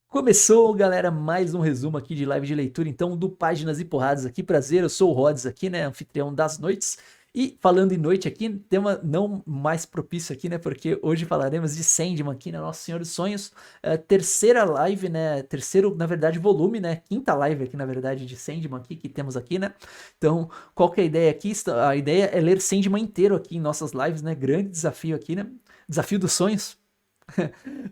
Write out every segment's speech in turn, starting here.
Começou, galera, mais um resumo aqui de live de leitura, então, do Páginas e Porradas aqui. Prazer, eu sou o Rods aqui, né, anfitrião das noites. E falando em noite aqui, tema não mais propício aqui, né, porque hoje falaremos de Sandman aqui, né, Nosso Senhor dos Sonhos. Terceira live, né, terceiro, na verdade, volume, né, quinta live aqui, na verdade, de Sandman aqui, que temos aqui, né. Então, qual que é a ideia aqui? A ideia é ler Sandman inteiro aqui em nossas lives, né, grande desafio aqui, né, desafio dos sonhos.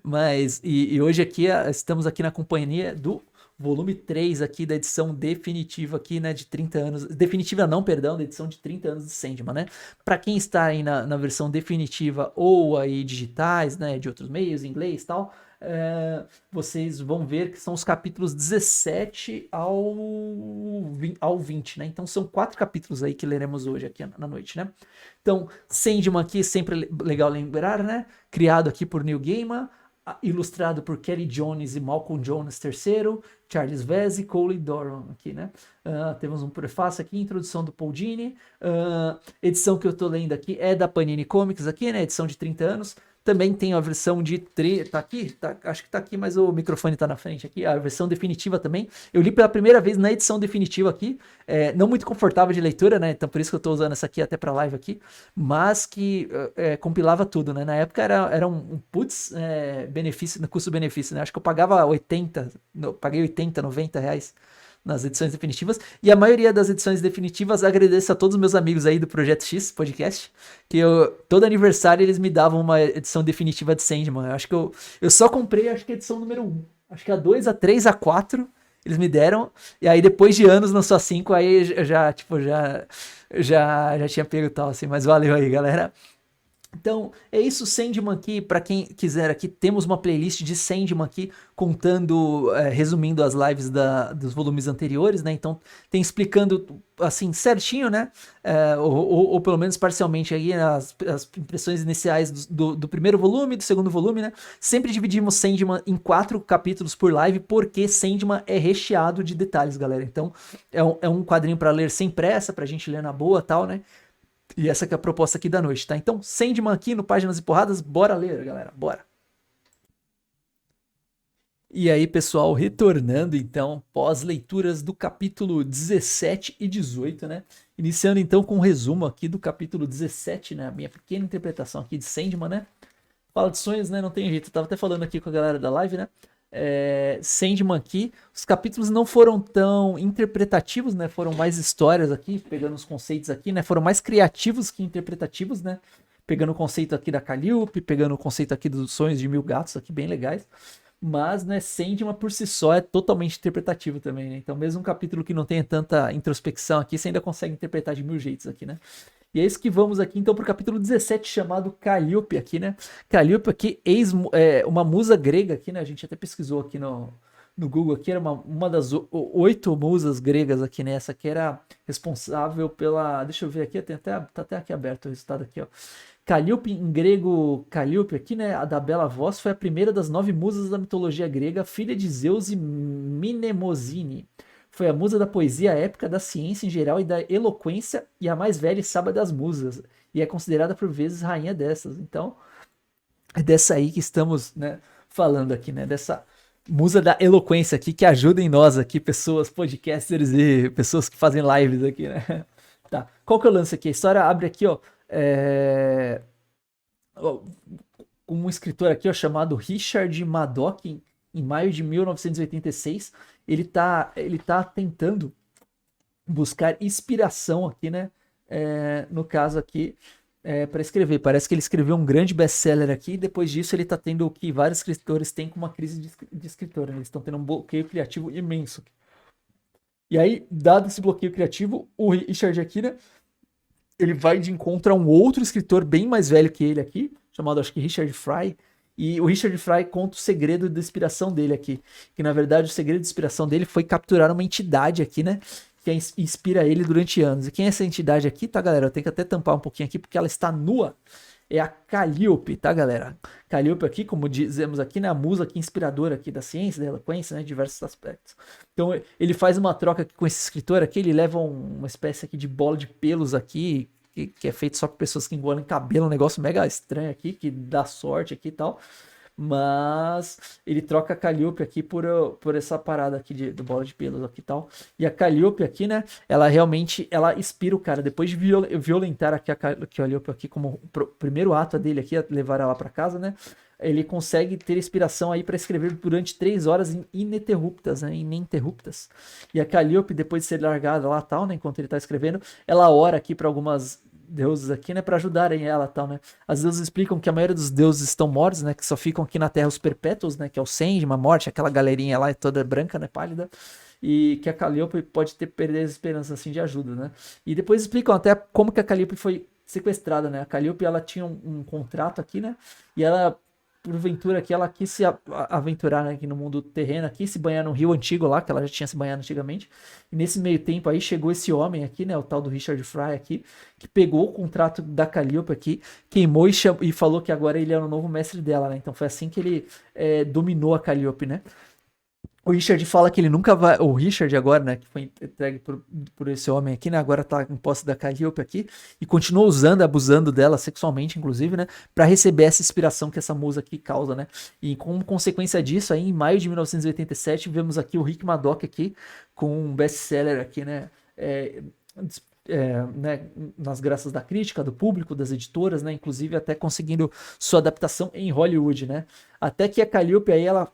Mas, e hoje aqui estamos aqui na companhia do volume 3 aqui da edição definitiva aqui, né, de 30 anos, definitiva não, perdão, da edição de 30 anos de Sandman, né? Para quem está aí na versão definitiva ou aí digitais, né, de outros meios, inglês e tal, vocês vão ver que são os capítulos 17 ao 20, né? Então são 4 capítulos aí que leremos hoje aqui na noite, né? Então, Sandman aqui, sempre legal lembrar, né? Criado aqui por Neil Gaiman, ilustrado por Kelly Jones e Malcolm Jones III, Charles Vez e Coley Doran aqui, né? Temos um prefácio aqui, introdução do Paul Dini. Edição que eu tô lendo aqui é da Panini Comics aqui, né? Edição de 30 anos. Também tem a versão de... Tá aqui? Acho que tá aqui, mas o microfone tá na frente aqui. A versão definitiva também. Eu li pela primeira vez na edição definitiva aqui. Não muito confortável de leitura, né? Então por isso que eu tô usando essa aqui até pra live aqui. Mas que compilava tudo, né? Na época era um putz, benefício, custo-benefício, né? Acho que eu pagava 80, paguei 80, 90 reais nas edições definitivas, e a maioria das edições definitivas agradeço a todos os meus amigos aí do Projeto X Podcast, que todo aniversário eles me davam uma edição definitiva de Sandman. Eu acho que eu só comprei, acho que a edição número 1, acho que a 2, a 3, a 4 eles me deram, e aí depois de anos lançou a 5, aí eu já, tipo, já tinha pego tal, assim, mas valeu aí, galera. Então, é isso, Sandman aqui, para quem quiser aqui, temos uma playlist de Sandman aqui, contando, resumindo as lives dos volumes anteriores, né, então tem explicando, assim, certinho, né, ou pelo menos parcialmente aí, as impressões iniciais do primeiro volume, do segundo volume, né, sempre dividimos Sandman em 4 capítulos por live, porque Sandman é recheado de detalhes, galera, então é um quadrinho para ler sem pressa, pra gente ler na boa, tal, né. E essa que é a proposta aqui da noite, tá? Então, Sandman aqui no Páginas e Porradas, bora ler, galera, bora. E aí, pessoal, retornando então, pós-leituras do capítulo 17 e 18, né? Iniciando então com um resumo aqui do capítulo 17, né? A minha pequena interpretação aqui de Sandman, né? Fala de sonhos, né? Não tem jeito. Eu tava até falando aqui com a galera da live, né? Sandman aqui, os capítulos não foram tão interpretativos, né? Foram mais histórias aqui, pegando os conceitos aqui, né? Foram mais criativos que interpretativos, né? Pegando o conceito aqui da Calliope, pegando o conceito aqui dos sonhos de mil gatos, aqui bem legais. Mas, né, Sandman por si só é totalmente interpretativo também, né? Então, mesmo um capítulo que não tenha tanta introspecção aqui, você ainda consegue interpretar de mil jeitos aqui, né? E é isso que vamos aqui então para o capítulo 17, chamado Calliope aqui, né? Calliope aqui, uma musa grega aqui, né? A gente até pesquisou aqui no Google aqui, era uma das 8 musas gregas aqui, né? Essa aqui era responsável pela... Deixa eu ver aqui, tá até aqui aberto o resultado aqui, ó. Calliope, em grego, Calliope aqui, né? A da bela voz, foi a primeira das 9 musas da mitologia grega, filha de Zeus e Mnemosine. Foi a musa da poesia épica, da ciência em geral e da eloquência, e a mais velha e sábia das musas. E é considerada por vezes rainha dessas. Então, é dessa aí que estamos, né, falando aqui, né? Dessa musa da eloquência aqui, que ajuda em nós aqui, pessoas, podcasters e pessoas que fazem lives aqui, né? Tá. Qual que é o lance aqui? A história abre aqui, ó. Um escritor aqui, ó, chamado Richard Madoc, em maio de 1986, ele tá tentando buscar inspiração aqui, né? No caso aqui, para escrever. Parece que ele escreveu um grande best-seller aqui, e depois disso ele tá tendo o que vários escritores têm com uma crise de escritor, né? Eles estão tendo um bloqueio criativo imenso. E aí, dado esse bloqueio criativo, o Richard aqui, né? Ele vai de encontro a um outro escritor bem mais velho que ele aqui, chamado, acho que Richard Fry, e o Richard Fry conta o segredo de inspiração dele aqui, que na verdade o segredo de inspiração dele foi capturar uma entidade aqui, né, que inspira ele durante anos. E quem é essa entidade aqui, tá, galera? Eu tenho que até tampar um pouquinho aqui, porque ela está nua. É a Calliope, tá, galera? Calliope aqui, como dizemos aqui, né, a musa aqui inspiradora aqui da ciência, da eloquência, né, diversos aspectos. Então ele faz uma troca aqui com esse escritor aqui, ele leva uma espécie aqui de bola de pelos aqui, que é feito só por pessoas que engolem cabelo, um negócio mega estranho aqui, que dá sorte aqui e tal. Mas ele troca a Calliope aqui por essa parada aqui do bola de pelos aqui e tal. E a Calliope aqui, né, ela realmente, ela inspira o cara. Depois de violentar aqui a Calliope aqui como o primeiro ato dele aqui, levar ela para casa, né, ele consegue ter inspiração aí para escrever durante 3 horas ininterruptas, né, ininterruptas. E a Calliope, depois de ser largada lá tal, né, enquanto ele tá escrevendo, ela ora aqui para algumas deuses aqui, né, para ajudarem ela tal, né. As deuses explicam que a maioria dos deuses estão mortos, né, que só ficam aqui na Terra os perpétuos, né, que é o Sandman, a morte, aquela galerinha lá toda branca, né, pálida, e que a Calliope pode ter perdido as esperanças assim de ajuda, né. E depois explicam até como que a Calliope foi sequestrada, né. A Calliope, ela tinha um contrato aqui, né, e ela porventura aqui ela quis se aventurar, né, aqui no mundo terreno, aqui se banhar no rio antigo lá, que ela já tinha se banhado antigamente. E nesse meio tempo aí chegou esse homem aqui, né, o tal do Richard Fry aqui, que pegou o contrato da Calliope aqui, queimou e falou que agora ele era o novo mestre dela, né. Então foi assim que ele dominou a Calliope, né. O Richard fala que ele nunca vai. O Richard, agora, né, que foi entregue por esse homem aqui, né, agora tá em posse da Calliope aqui, e continua usando, abusando dela sexualmente, inclusive, né, pra receber essa inspiração que essa musa aqui causa, né. E como consequência disso, aí, em maio de 1987, vemos aqui o Rick Madoc aqui, com um best-seller aqui, né, né, nas graças da crítica, do público, das editoras, né, inclusive até conseguindo sua adaptação em Hollywood, né. Até que a Calliope aí, ela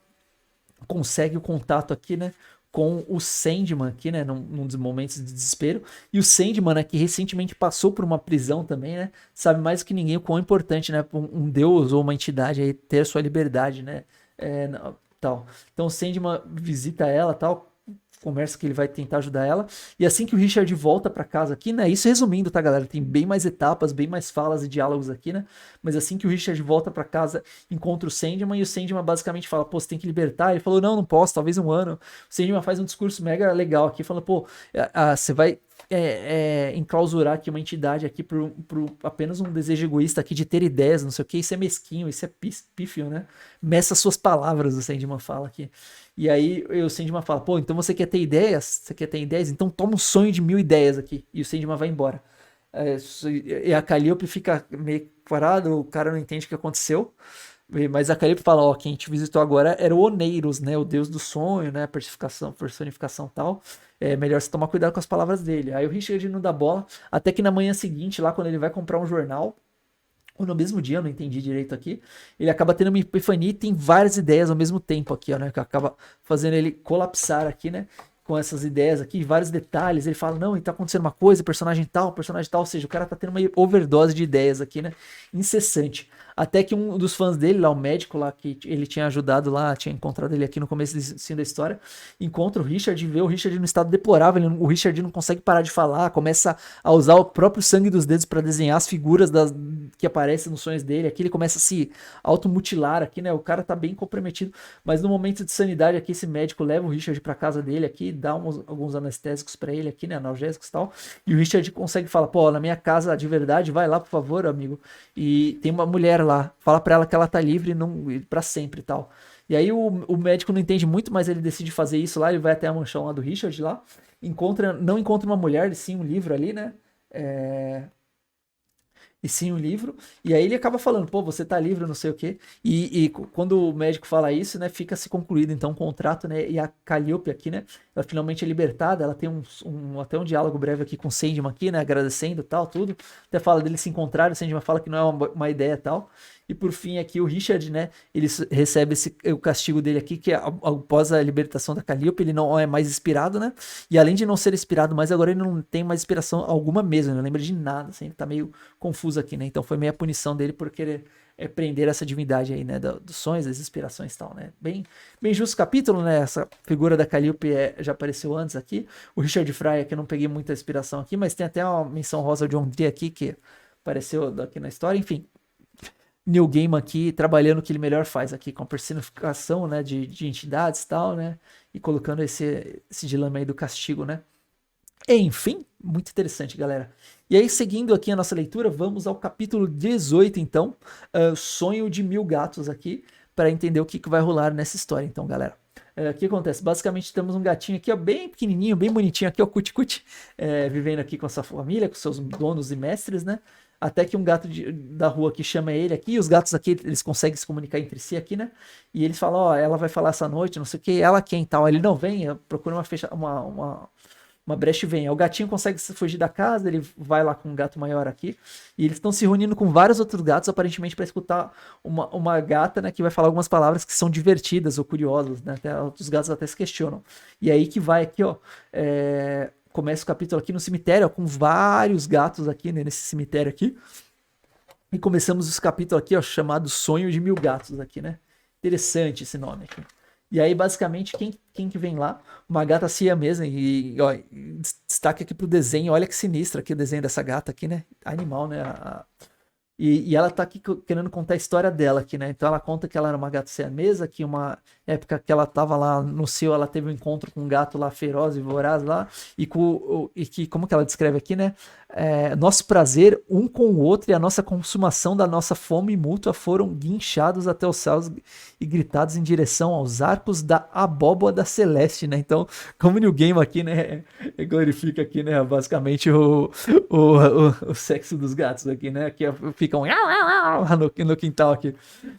consegue o contato aqui, né, com o Sandman aqui, né, num dos momentos de desespero. E o Sandman, né, que recentemente passou por uma prisão também, né, sabe mais que ninguém o quão importante, né, um deus ou uma entidade aí ter sua liberdade, né, tal. Então o Sandman visita ela, tal, conversa que ele vai tentar ajudar ela. E assim que o Richard volta para casa aqui, né? Isso resumindo, tá, galera? Tem bem mais etapas, bem mais falas e diálogos aqui, né? Mas assim que o Richard volta para casa, encontra o Sandman e o Sandman basicamente fala: pô, você tem que libertar. Ele falou: não, não posso, talvez um ano. O Sandman faz um discurso mega legal aqui, fala: pô, você vai enclausurar aqui uma entidade aqui por apenas um desejo egoísta aqui de ter ideias, não sei o que, isso é mesquinho, isso é pífio, né? Meça suas palavras, o Sandman fala aqui. E aí o Sandman fala: pô, então você quer ter ideias? Você quer ter ideias? Então toma um sonho de 1000 ideias aqui. E o Sandman vai embora. E a Calliope fica meio parado, o cara não entende o que aconteceu. Mas a Calliope fala: ó, quem a gente visitou agora era o Oneiros, né? O deus do sonho, né? A personificação tal. É melhor você tomar cuidado com as palavras dele. Aí o Richard não dá bola, até que na manhã seguinte, lá quando ele vai comprar um jornal, ou no mesmo dia, eu não entendi direito aqui, ele acaba tendo uma epifania e tem várias ideias ao mesmo tempo aqui, ó, né? Que acaba fazendo ele colapsar aqui, né? Com essas ideias aqui, vários detalhes. Ele fala: não, tá acontecendo uma coisa, personagem tal, ou seja, o cara tá tendo uma overdose de ideias aqui, né? Incessante. Até que um dos fãs dele, lá, o médico lá, que ele tinha ajudado lá, tinha encontrado ele aqui no começo da história, encontra o Richard e vê o Richard no estado deplorável. O Richard não consegue parar de falar, começa a usar o próprio sangue dos dedos para desenhar as figuras que aparecem nos sonhos dele. Aqui ele começa a se automutilar aqui, né? O cara tá bem comprometido, mas no momento de sanidade aqui, esse médico leva o Richard para casa dele aqui, dá alguns anestésicos para ele aqui, né? Analgésicos e tal. E o Richard consegue falar: pô, na minha casa de verdade, vai lá, por favor, amigo. E tem uma mulher lá, fala pra ela que ela tá livre para sempre e tal. E aí o médico não entende muito, mas ele decide fazer isso lá, ele vai até a manchão lá do Richard lá, não encontra uma mulher, e sim um livro ali, né? E sim o livro, e aí ele acaba falando: pô, você tá livre, não sei o quê. E quando o médico fala isso, né, fica-se concluído então o contrato, né, e a Calliope aqui, né, ela finalmente é libertada. Ela tem até um diálogo breve aqui com o Sandman aqui, né, agradecendo tal, tudo, até fala dele se encontrar, o Sandman fala que não é uma ideia tal. E por fim aqui o Richard, né, ele recebe o castigo dele aqui, que após a libertação da Calliope, ele não é mais inspirado, né, e além de não ser inspirado mais, agora ele não tem mais inspiração alguma mesmo, não lembra de nada, assim, ele tá meio confuso aqui, né, então foi meio a punição dele por querer prender essa divindade aí, né, dos sonhos, das inspirações e tal, né, bem justo capítulo, né, essa figura da Calliope já apareceu antes aqui. O Richard Fry aqui eu não peguei muita inspiração aqui, mas tem até uma menção rosa de John Dee aqui, que apareceu aqui na história, enfim. Neil Gaiman aqui trabalhando o que ele melhor faz aqui, com a personificação, né, de entidades e tal, né, e colocando esse dilema aí do castigo, né. Enfim, muito interessante, galera. E aí, seguindo aqui a nossa leitura, vamos ao capítulo 18, então, Sonho de Mil Gatos aqui, para entender o que vai rolar nessa história, então, galera. O que acontece? Basicamente, temos um gatinho aqui, ó, bem pequenininho, bem bonitinho aqui, ó, Cuti-Cuti, vivendo aqui com a sua família, com seus donos e mestres, né? até que um gato da rua aqui chama ele aqui, e os gatos aqui, eles conseguem se comunicar entre si aqui, né? E eles falam, ó, ela vai falar essa noite, não sei o que, ela quem tal? Ele não vem, procura uma brecha e vem. Aí o gatinho consegue fugir da casa, ele vai lá com um gato maior aqui, e eles estão se reunindo com vários outros gatos, aparentemente para escutar uma gata, né, que vai falar algumas palavras que são divertidas ou curiosas, né? Até, outros gatos até se questionam. E aí que vai aqui, ó, começa o capítulo aqui no cemitério, ó, com vários gatos aqui, né, nesse cemitério aqui. E começamos esse capítulo aqui, ó, chamado Sonho de Mil Gatos aqui, né? Interessante esse nome aqui. E aí, basicamente, quem que vem lá? Uma gata siamesa. E ó, destaque aqui pro desenho. Olha que sinistra aqui o desenho dessa gata aqui, né? Animal, né? E ela tá aqui querendo contar a história dela aqui, né? Então ela conta que ela era uma gata siamesa, que uma época que ela tava lá no cio, ela teve um encontro com um gato lá feroz e voraz lá, e que, como que ela descreve aqui, né? Nosso prazer um com o outro e a nossa consumação da nossa fome mútua foram guinchados até os céus e gritados em direção aos arcos da abóboda celeste, né? Então, como New Game aqui, né? Glorifica aqui, né? Basicamente o sexo dos gatos aqui, né? Que ficam lá no quintal aqui.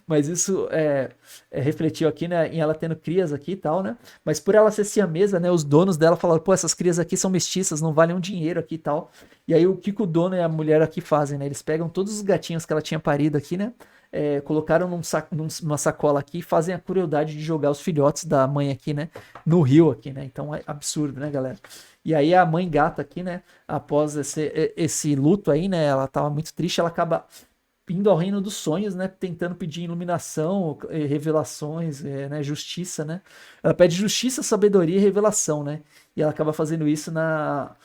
Mas isso refletiu aqui, né? Em ela tendo crias aqui e tal, né? Mas por ela ser siamesa, né? Os donos dela falaram, pô, essas crias aqui são mestiças, não valem um dinheiro aqui e tal. E aí o que o dono e a mulher aqui fazem, né? Eles pegam todos os gatinhos que ela tinha parido aqui, né? Colocaram numa sacola aqui e fazem a crueldade de jogar os filhotes da mãe aqui, né? No rio aqui, né? Então é absurdo, né, galera? E aí a mãe gata aqui, né? Após esse luto aí, né? Ela tava muito triste, ela acaba indo ao reino dos sonhos, né? Tentando pedir iluminação, revelações, né? Justiça, né? Ela pede justiça, sabedoria e revelação, né? E ela acaba fazendo isso na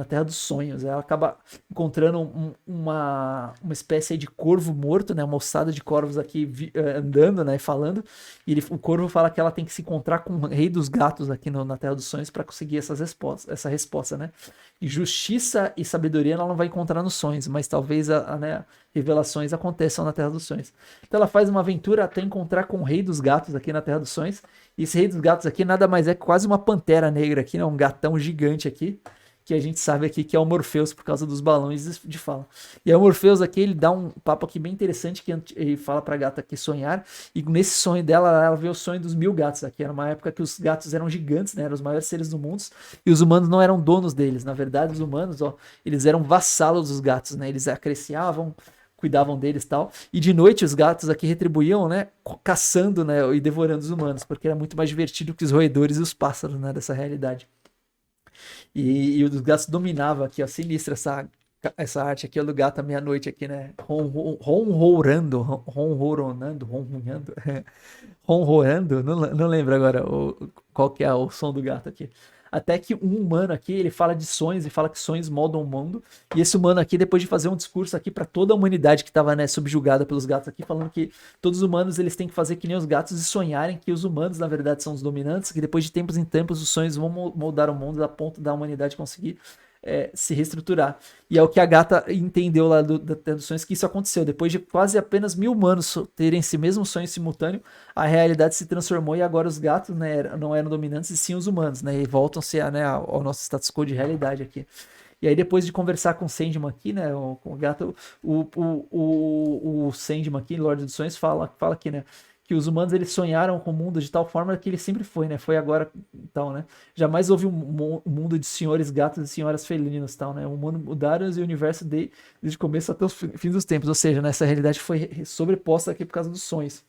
Terra dos Sonhos. Ela acaba encontrando uma espécie aí de corvo morto, né? Uma ossada de corvos aqui andando, né? Falando. E o corvo fala que ela tem que se encontrar com o rei dos gatos aqui na Terra dos Sonhos para conseguir essa resposta, né? E justiça e sabedoria ela não vai encontrar nos sonhos, mas talvez né, revelações aconteçam na Terra dos Sonhos. Então ela faz uma aventura até encontrar com o rei dos gatos aqui na Terra dos Sonhos. E esse rei dos gatos aqui nada mais é que quase uma pantera negra aqui, né? Um gatão gigante aqui, que a gente sabe aqui que é o Morpheus por causa dos balões de fala. E aí o Morpheus aqui, ele dá um papo aqui bem interessante, que ele fala pra gata aqui sonhar, e nesse sonho dela, ela vê o sonho dos 1000 gatos aqui. Era uma época que os gatos eram gigantes, né? Eram os maiores seres do mundo, e os humanos não eram donos deles. Na verdade, os humanos, ó, eles eram vassalos dos gatos, né? Eles acariciavam, cuidavam deles e tal. E de noite os gatos aqui retribuíam, né? Caçando, né? E devorando os humanos, porque era muito mais divertido que os roedores e os pássaros, né? Dessa realidade. E os gatos dominavam aqui, ó, sinistra essa arte aqui, ó, do gato à meia-noite aqui, né? Ronronando, ronroando, não lembro agora qual que é o som do gato aqui. Até que um humano aqui, ele fala de sonhos e fala que sonhos moldam o mundo. E esse humano aqui, depois de fazer um discurso aqui para toda a humanidade que estava, né, subjugada pelos gatos aqui, falando que todos os humanos eles têm que fazer que nem os gatos e sonharem que os humanos, na verdade, são os dominantes, que depois de tempos em tempos os sonhos vão moldar o mundo a ponto da humanidade conseguir se reestruturar. E é o que a gata entendeu lá da Terra dos Sonhos, que isso aconteceu. Depois de quase apenas 1000 humanos terem esse mesmo sonho simultâneo, a realidade se transformou e agora os gatos, né, não eram dominantes e sim os humanos, né, e voltam-se né, ao nosso status quo de realidade aqui. E aí depois de conversar com o Sandman aqui, né, com o gato, o Sandman aqui, Lorde dos Sonhos, fala aqui, né, que os humanos eles sonharam com o mundo de tal forma que ele sempre foi, né? Foi agora tal, né? Jamais houve um mundo de senhores gatos e senhoras felinas tal, né? O mundo mudaram e o universo desde o começo até os fins dos tempos. Ou seja, né, essa realidade foi sobreposta aqui por causa dos sonhos.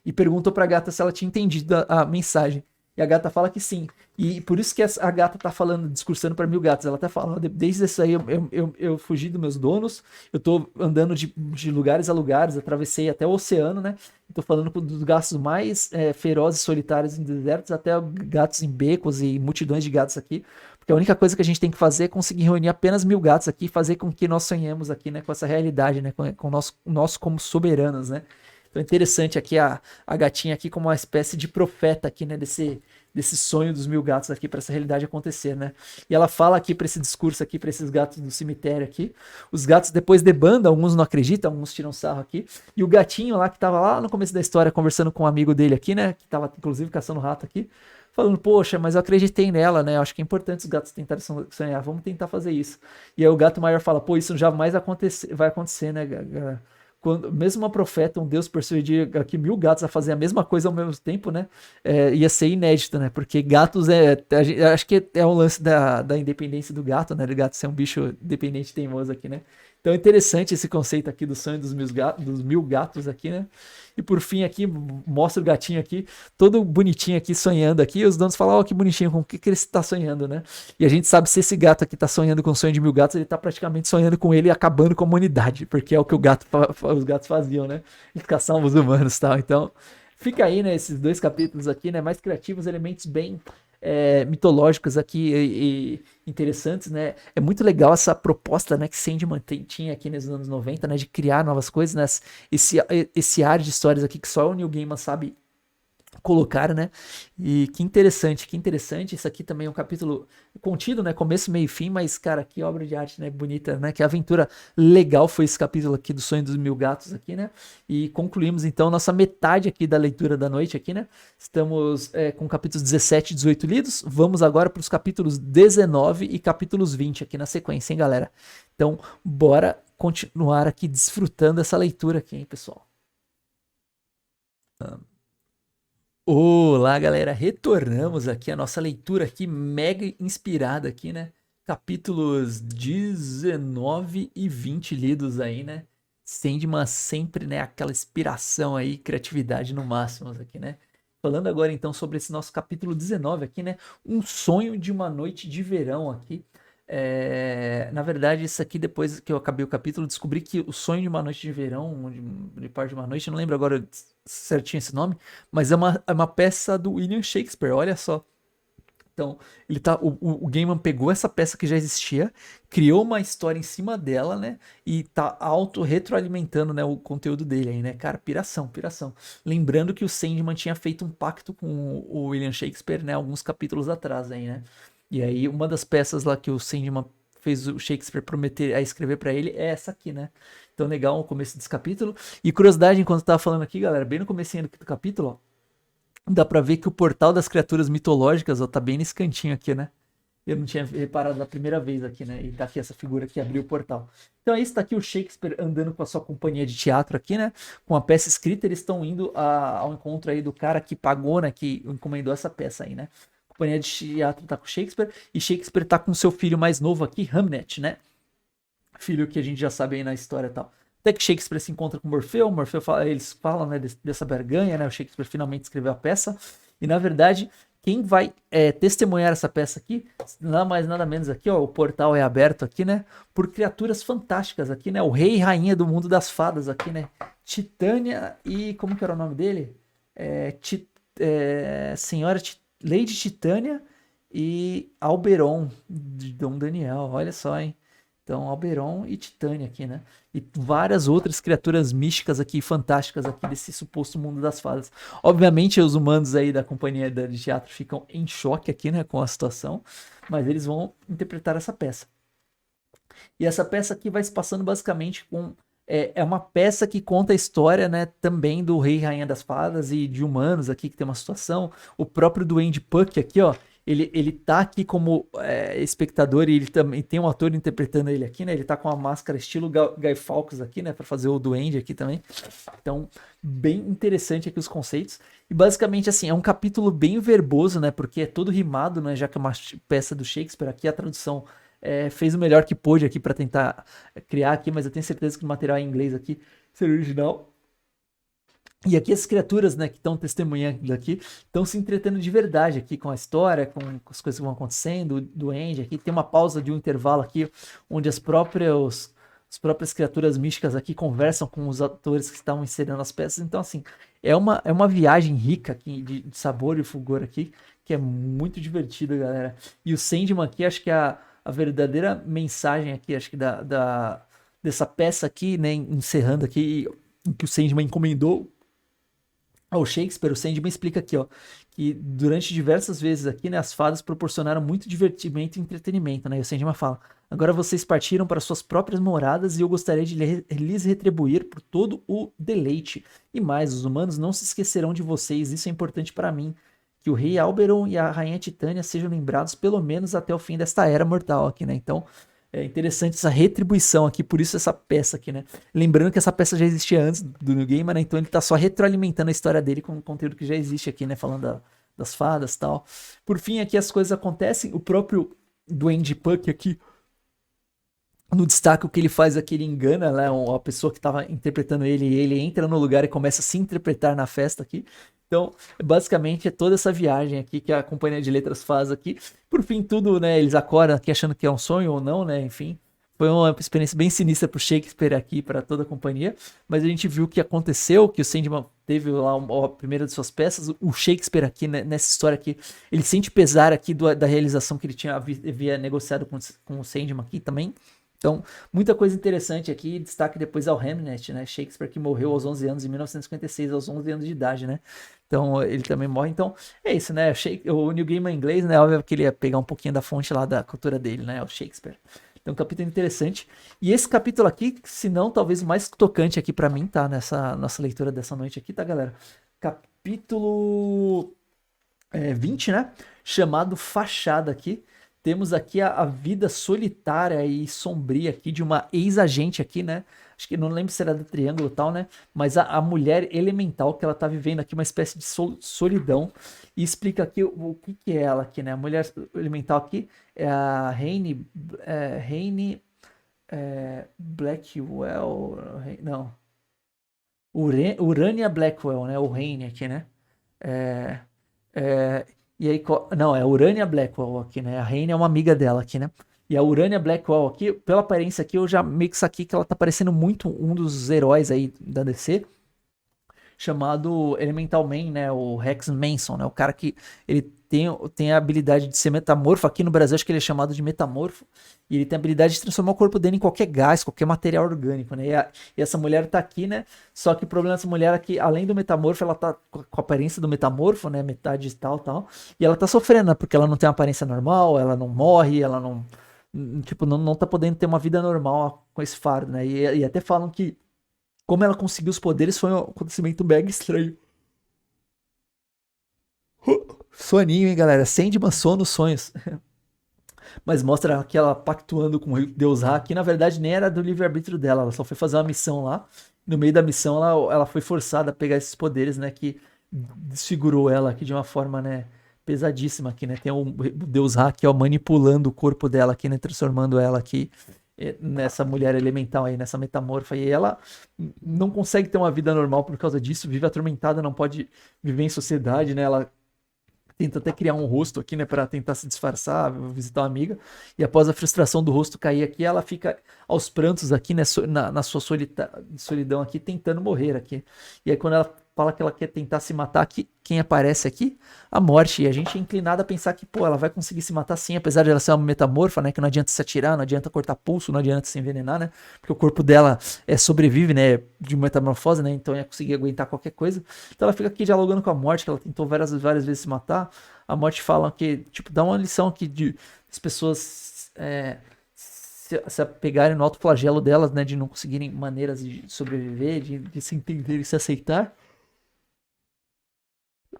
E perguntou pra gata se ela tinha entendido a mensagem. E a gata fala que sim. E por isso que a gata tá falando, discursando para 1000 gatos. Ela tá falando, desde isso aí eu fugi dos meus donos, eu tô andando de lugares a lugares, atravessei até o oceano, né? Tô falando dos gatos mais ferozes, solitários em desertos, até gatos em becos e multidões de gatos aqui. Porque a única coisa que a gente tem que fazer é conseguir reunir apenas 1000 gatos aqui e fazer com que nós sonhemos aqui, né? Com essa realidade, né? Com nós como soberanos, né? Então é interessante aqui a gatinha aqui como uma espécie de profeta aqui, né, desse sonho dos 1000 gatos aqui para essa realidade acontecer, né? E ela fala aqui para esse discurso aqui, para esses gatos do cemitério aqui. Os gatos depois debandam, alguns não acreditam, alguns tiram sarro aqui. E o gatinho lá que tava lá no começo da história conversando com um amigo dele aqui, né? Que tava inclusive caçando rato aqui. Falando, poxa, mas eu acreditei nela, né? Eu acho que é importante os gatos tentarem sonhar, vamos tentar fazer isso. E aí o gato maior fala, pô, isso jamais vai acontecer, né? Quando, mesmo uma profeta, um Deus persuadir aqui 1000 gatos a fazer a mesma coisa ao mesmo tempo, né? Ia ser inédito, né? Porque gatos acho que é um lance da independência do gato, né? O gato ser um bicho independente teimoso aqui, né? Então é interessante esse conceito aqui do sonho dos 1000 gatos aqui, né? E por fim aqui, mostra o gatinho aqui, todo bonitinho aqui, sonhando aqui, e os donos falam, ó, que bonitinho, com o que ele está sonhando, né? E a gente sabe se esse gato aqui está sonhando com o sonho de 1000 gatos, ele está praticamente sonhando com ele e acabando com a humanidade, porque é o que os gatos faziam, né? Eles caçavam os humanos e tal, então... Fica aí, né, esses 2 capítulos aqui, né, mais criativos, elementos bem mitológicos aqui e interessantes, né? É muito legal essa proposta, né, que Sandman tinha aqui nos anos 90, né, de criar novas coisas, né? Esse ar de histórias aqui que só o Neil Gaiman sabe colocar, né? E que interessante, que interessante. Isso aqui também é um capítulo contido, né? Começo, meio e fim, mas, cara, que obra de arte, né? Bonita, né? Que aventura legal foi esse capítulo aqui do Sonho dos 1000 gatos aqui, né? E concluímos, então, nossa metade aqui da leitura da noite aqui, né? Estamos com capítulos 17 e 18 lidos. Vamos agora para os capítulos 19 e capítulos 20 aqui na sequência, hein, galera? Então, bora continuar aqui desfrutando essa leitura aqui, hein, pessoal? Olá, galera, retornamos aqui a nossa leitura aqui mega inspirada aqui, né? Capítulos 19 e 20 lidos aí, né? Sandman sempre, né, aquela inspiração aí, criatividade no máximo aqui, né? Falando agora então sobre esse nosso capítulo 19 aqui, né? Um sonho de uma noite de verão aqui. Na verdade, isso aqui, depois que eu acabei o capítulo, descobri que o sonho de uma noite de verão, de parte de uma noite, eu não lembro agora certinho esse nome, mas é uma peça do William Shakespeare, olha só. Então, o Gaiman pegou essa peça que já existia, criou uma história em cima dela, né? E tá auto-retroalimentando, né, o conteúdo dele aí, né? Cara, piração, piração. Lembrando que o Sandman tinha feito um pacto com o William Shakespeare, né? Alguns capítulos atrás aí, né? E aí, uma das peças lá que o Sandman fez o Shakespeare prometer a escrever pra ele é essa aqui, né? Então, legal o começo desse capítulo. E curiosidade, enquanto eu tava falando aqui, galera, bem no comecinho do capítulo, ó, dá pra ver que o portal das criaturas mitológicas, ó, tá bem nesse cantinho aqui, né? Eu não tinha reparado da primeira vez aqui, né? E tá aqui essa figura que abriu o portal. Então é isso, tá aqui o Shakespeare andando com a sua companhia de teatro aqui, né? Com a peça escrita, eles estão indo ao encontro aí do cara que pagou, né? Que encomendou essa peça aí, né? A companhia de teatro tá com Shakespeare e Shakespeare tá com seu filho mais novo aqui, Hamnet, né? Filho que a gente já sabe aí na história e tal. Até que Shakespeare se encontra com Morfeu fala, eles falam, né, dessa barganha, né? O Shakespeare finalmente escreveu a peça. E na verdade, quem vai testemunhar essa peça aqui, nada mais nada menos aqui, ó, o portal é aberto aqui, né? Por criaturas fantásticas aqui, né? O rei e rainha do mundo das fadas aqui, né? Titânia e como que era o nome dele? Senhora Lady Titânia e Alberon de Dom Daniel. Olha só, hein? Então, Alberon e Titânia aqui, né? E várias outras criaturas místicas aqui, fantásticas aqui desse suposto mundo das fadas. Obviamente, os humanos aí da companhia de teatro ficam em choque aqui, né, com a situação, mas eles vão interpretar essa peça. E essa peça aqui vai se passando basicamente com... É uma peça que conta a história, né, também do Rei e Rainha das Fadas e de humanos aqui, que tem uma situação. O próprio Duende Puck aqui, ó, ele tá aqui como espectador e ele também tem um ator interpretando ele aqui, né? Ele tá com uma máscara estilo Guy Fawkes aqui, né? Pra fazer o Duende aqui também. Então, bem interessante aqui os conceitos. E basicamente, assim, é um capítulo bem verboso, né? Porque é todo rimado, né? Já que é uma peça do Shakespeare aqui, a tradução fez o melhor que pôde aqui pra tentar criar aqui, mas eu tenho certeza que o material em inglês aqui seria original. E aqui as criaturas, né, que estão testemunhando aqui, estão se entretendo de verdade aqui com a história, com as coisas que vão acontecendo, do Andy aqui. Tem uma pausa de um intervalo aqui, onde as próprias criaturas místicas aqui conversam com os atores que estão inserindo as peças. Então, assim, é uma viagem rica aqui de sabor e fulgor aqui, que é muito divertida, galera. E o Sandman aqui, acho que é a verdadeira mensagem aqui, acho que dessa peça aqui, né, encerrando aqui, que o Sandman encomendou O Shakespeare, o Sandman explica aqui, ó, que durante diversas vezes aqui, né, as fadas proporcionaram muito divertimento e entretenimento, né? E o Sandman fala: agora vocês partiram para suas próprias moradas e eu gostaria de lhes retribuir por todo o deleite. E mais, os humanos não se esquecerão de vocês, isso é importante para mim. Que o rei Alberon e a rainha Titânia sejam lembrados pelo menos até o fim desta era mortal aqui, né? Então, é interessante essa retribuição aqui, por isso essa peça aqui, né? Lembrando que essa peça já existia antes do New Gamer, né? Então ele tá só retroalimentando a história dele com o conteúdo que já existe aqui, né? Falando das fadas e tal. Por fim, aqui as coisas acontecem. O próprio Duende Puck aqui, no destaque, o que ele faz aqui, ele engana, né, a pessoa que estava interpretando ele, e ele entra no lugar e começa a se interpretar na festa aqui. Então, basicamente, é toda essa viagem aqui que a companhia de letras faz aqui. Por fim, tudo, né, eles acordam aqui achando que é um sonho ou não, né, enfim. Foi uma experiência bem sinistra pro Shakespeare aqui, para toda a companhia. Mas a gente viu o que aconteceu, que o Sandman teve lá a primeira de suas peças. O Shakespeare aqui, né, nessa história aqui, ele sente pesar aqui da realização que ele havia negociado com o Sandman aqui também. Então, muita coisa interessante aqui. Destaque depois ao Hamlet, né? Shakespeare que morreu aos 11 anos, em 1956, aos 11 anos de idade, né? Então, ele também morre. Então, é isso, né? O New Gaiman em inglês, né? Óbvio que ele ia pegar um pouquinho da fonte lá da cultura dele, né? O Shakespeare. Então, um capítulo interessante. E esse capítulo aqui, se não, talvez o mais tocante aqui pra mim, tá? Nessa nossa leitura dessa noite aqui, tá, galera? Capítulo 20, né? Chamado Fachada aqui. Temos aqui a vida solitária e sombria aqui de uma ex-agente aqui, né? Acho que não lembro se era do Triângulo e tal, né? Mas a mulher elemental que ela tá vivendo aqui, uma espécie de solidão. E explica aqui o que é ela aqui, né? A mulher elemental aqui é a Raine Blackwell. Não. Urania Blackwell, né? O Raine aqui, né? É, e aí, não, é a Urania Blackwell aqui, né? A Raine é uma amiga dela aqui, né? E a Urania Blackwell aqui, pela aparência aqui, eu já meio que saquei que ela tá parecendo muito um dos heróis aí da DC, chamado Elemental Man, né? O Rex Manson, né? O cara que ele tem a habilidade de ser metamorfo. Aqui no Brasil acho que ele é chamado de metamorfo. E ele tem a habilidade de transformar o corpo dele em qualquer gás, qualquer material orgânico, né? E essa mulher tá aqui, né? Só que o problema dessa mulher é que, além do metamorfo, ela tá com a aparência do metamorfo, né? Metade tal. E ela tá sofrendo, né? Porque ela não tem uma aparência normal, ela não morre, ela não... Tipo, não tá podendo ter uma vida normal com esse fardo, né? E até falam que como ela conseguiu os poderes foi um acontecimento mega estranho. Soninho, hein, galera? Sandman, sono nos sonhos. Mas mostra que ela pactuando com o Deus Ra, que na verdade nem era do livre-arbítrio dela, ela só foi fazer uma missão lá. No meio da missão, ela foi forçada a pegar esses poderes, né? Que desfigurou ela aqui de uma forma, né? Pesadíssima aqui, né? Tem o Deus Ra que é manipulando o corpo dela aqui, né? Transformando ela aqui nessa mulher elemental aí, nessa metamorfa. E ela não consegue ter uma vida normal por causa disso, vive atormentada, não pode viver em sociedade, né? Ela tenta até criar um rosto aqui, né, para tentar se disfarçar, visitar uma amiga. E após a frustração do rosto cair aqui, ela fica aos prantos aqui, né, na sua solidão aqui, tentando morrer aqui. E aí quando ela fala que ela quer tentar se matar aqui, quem aparece aqui? A morte. E a gente é inclinado a pensar que, pô, ela vai conseguir se matar sim, apesar de ela ser uma metamorfa, né, que não adianta se atirar, não adianta cortar pulso, não adianta se envenenar, né, porque o corpo dela sobrevive, né, de metamorfose, né, então ia conseguir aguentar qualquer coisa. Então ela fica aqui dialogando com a morte, que ela tentou várias vezes se matar. A morte fala que, tipo, dá uma lição aqui de as pessoas se apegarem no alto flagelo delas, né, de não conseguirem maneiras de sobreviver, de se entender e se aceitar.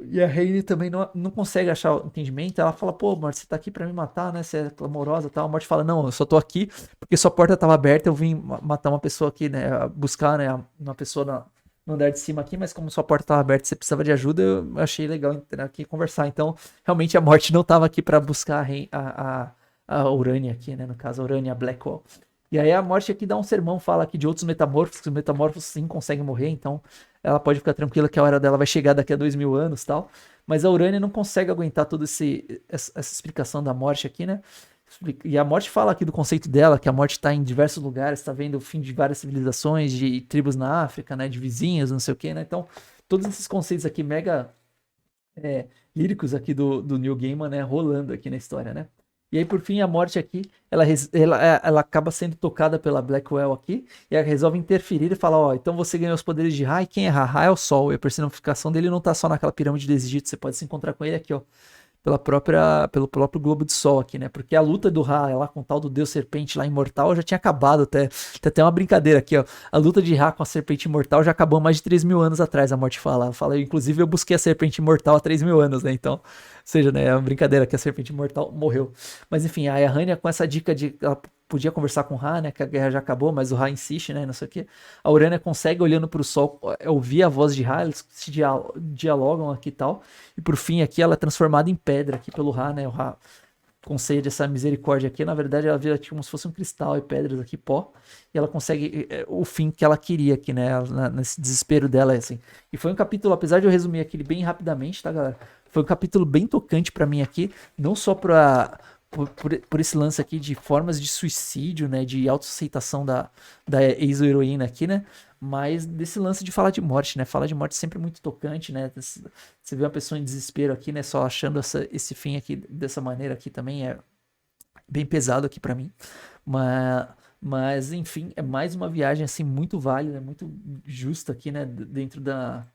E a Hayley também não consegue achar o entendimento. Ela fala, pô, Morte, você tá aqui pra me matar, né? Você é clamorosa e tal. A Morte fala, não, eu só tô aqui porque sua porta tava aberta, eu vim matar uma pessoa aqui, né? Buscar, né, uma pessoa no andar de cima aqui, mas como sua porta tava aberta e você precisava de ajuda, eu achei legal entrar aqui e conversar. Então, realmente a Morte não tava aqui pra buscar a Urania aqui, né? No caso, a Urania Blackwell. E aí a Morte aqui dá um sermão, fala aqui de outros metamorfos, que os metamorfos sim conseguem morrer, então ela pode ficar tranquila que a hora dela vai chegar daqui a 2000 anos e tal. Mas a Urania não consegue aguentar toda essa explicação da Morte aqui, né? E a Morte fala aqui do conceito dela, que a Morte está em diversos lugares, está vendo o fim de várias civilizações, de tribos na África, né? De vizinhas, não sei o que, né? Então, todos esses conceitos aqui mega líricos aqui do Neil Gaiman, né? Rolando aqui na história, né? E aí, por fim, a morte aqui, ela acaba sendo tocada pela Blackwell aqui, e ela resolve interferir e falar, ó, então você ganhou os poderes de Ra, e quem é Ra? Ra é o Sol, e a personificação dele não tá só naquela pirâmide do Egito, você pode se encontrar com ele aqui, ó, pelo próprio globo de sol aqui, né? Porque a luta do Ra lá com o tal do Deus Serpente lá imortal já tinha acabado até. Tem até uma brincadeira aqui, ó. A luta de Ra com a Serpente Imortal já acabou mais de 3.000 anos atrás, a morte fala. Inclusive, eu busquei a Serpente Imortal há 3.000 anos, né? Então, ou seja, né? É uma brincadeira que a Serpente Imortal morreu. Mas enfim, a Rhaenyra com essa dica de ela podia conversar com o Ra, né? Que a guerra já acabou, mas o Ra insiste, né? Não sei o quê. A Urania consegue, olhando pro sol, ouvir a voz de Ra, eles se dialogam aqui e tal. E por fim, aqui ela é transformada em pedra aqui pelo Ra, né? O Ra concede essa misericórdia aqui. Na verdade, ela vira tipo, como se fosse um cristal e pedras aqui, pó. E ela consegue o fim que ela queria aqui, né? Nesse desespero dela, assim. E foi um capítulo, apesar de eu resumir aquele bem rapidamente, tá, galera? Foi um capítulo bem tocante pra mim aqui. Não só por esse lance aqui de formas de suicídio, né? De autoaceitação da ex-heroína aqui, né? Mas desse lance de falar de morte, né? Falar de morte sempre muito tocante, né? Você vê uma pessoa em desespero aqui, né? Só achando esse fim aqui dessa maneira aqui também é bem pesado aqui pra mim. Mas, enfim, é mais uma viagem assim muito válida, muito justa aqui, né? Dentro da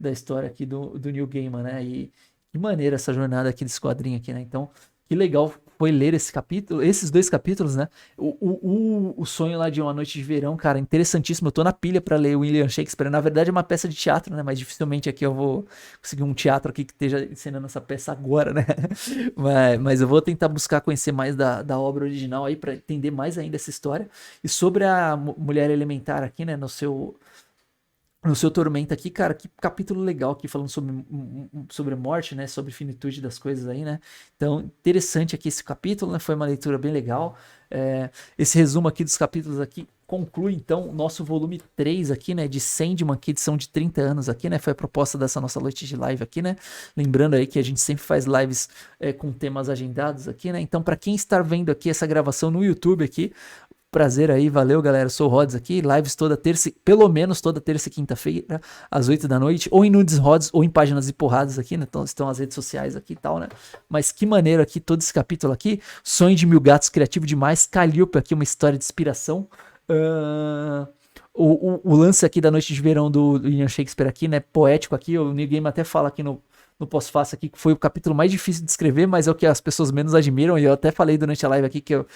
história aqui do Neil Gaiman, né? E que maneira essa jornada aqui desse quadrinho aqui, né? Então, que legal foi ler esse capítulo, esses dois capítulos, né? O sonho lá de Uma Noite de Verão, cara, interessantíssimo. Eu tô na pilha pra ler William Shakespeare. Na verdade é uma peça de teatro, né? Mas dificilmente aqui eu vou conseguir um teatro aqui que esteja ensinando essa peça agora, né? Mas eu vou tentar buscar conhecer mais da obra original aí pra entender mais ainda essa história. E sobre a mulher elementar aqui, né? No seu Tormenta aqui, cara, que capítulo legal aqui falando sobre morte, né? Sobre finitude das coisas aí, né? Então, interessante aqui esse capítulo, né? Foi uma leitura bem legal. Esse resumo aqui dos capítulos aqui conclui, então, o nosso volume 3 aqui, né? De Sandman, que edição de 30 anos aqui, né? Foi a proposta dessa nossa noite de live aqui, né? Lembrando aí que a gente sempre faz lives com temas agendados aqui, né? Então, para quem está vendo aqui essa gravação no YouTube aqui, prazer aí, valeu galera, sou o Rods aqui, lives toda terça, pelo menos toda terça e quinta-feira, às 8 da noite, ou em Nudes Rods, ou em Páginas e Porradas aqui, né, então estão as redes sociais aqui e tal, né, mas que maneiro aqui, todo esse capítulo aqui, Sonho de Mil Gatos, criativo demais, Calliope aqui, uma história de inspiração, o lance aqui da Noite de Verão do William Shakespeare aqui, né, poético aqui, o Neil Gaiman até fala aqui no pós-fácil aqui, que foi o capítulo mais difícil de escrever, mas é o que as pessoas menos admiram, e eu até falei durante a live aqui que eu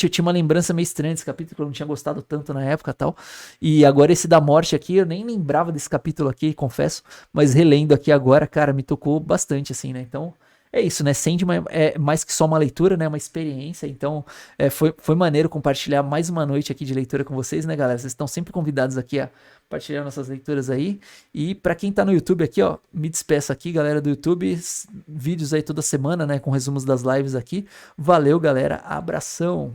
tinha uma lembrança meio estranha desse capítulo, que eu não tinha gostado tanto na época e tal, e agora esse da morte aqui, eu nem lembrava desse capítulo aqui, confesso, mas relendo aqui agora, cara, me tocou bastante, assim, né, então... É isso, né? Sandman é mais que só uma leitura, né? Uma experiência. Então, foi maneiro compartilhar mais uma noite aqui de leitura com vocês, né, galera? Vocês estão sempre convidados aqui a compartilhar nossas leituras aí. E para quem tá no YouTube aqui, ó, me despeço aqui, galera do YouTube. Vídeos aí toda semana, né? Com resumos das lives aqui. Valeu, galera. Abração.